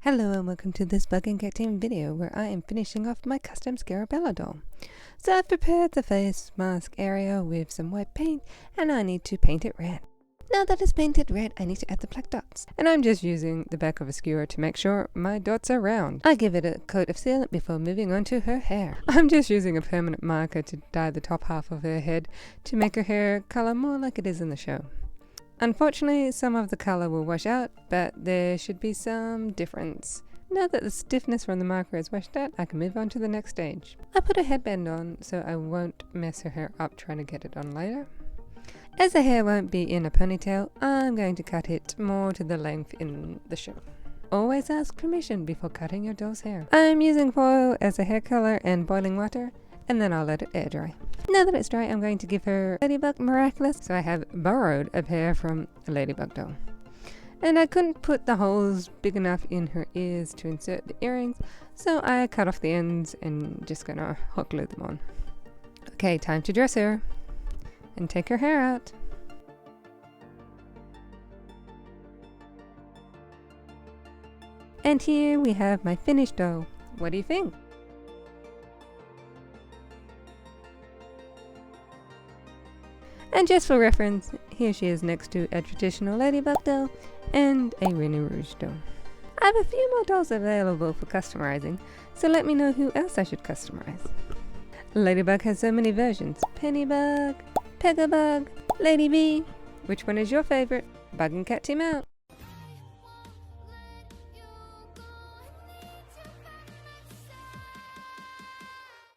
Hello and welcome to this Bug and Cat Team video where I am finishing off my custom Scarabella doll. So I've prepared the face mask area with some white paint and I need to paint it red. Now that it's painted red, I need to add the black dots. And I'm just using the back of a skewer to make sure my dots are round. I give it a coat of sealant before moving on to her hair. I'm just using a permanent marker to dye the top half of her head to make her hair color more like it is in the show. Unfortunately, some of the colour will wash out, but there should be some difference. Now that the stiffness from the marker is washed out, I can move on to the next stage. I put a headband on so I won't mess her hair up trying to get it on later. As the hair won't be in a ponytail, I'm going to cut it more to the length in the show. Always ask permission before cutting your doll's hair. I'm using foil as a hair colour and boiling water, and then I'll let it air dry. Now that it's dry, I'm going to give her Ladybug Miraculous, so I have borrowed a pair from a Ladybug doll. And I couldn't put the holes big enough in her ears to insert the earrings, so I cut off the ends and just gonna hot glue them on. Okay, time to dress her and take her hair out. And here we have my finished doll. What do you think? And just for reference, here she is next to a traditional Ladybug doll and a Rena Rouge doll. I have a few more dolls available for customizing, so let me know who else I should customize. Ladybug has so many versions: Pennybug, Pegabug, Lady Bee. Which one is your favorite? Bug and Cat Team out!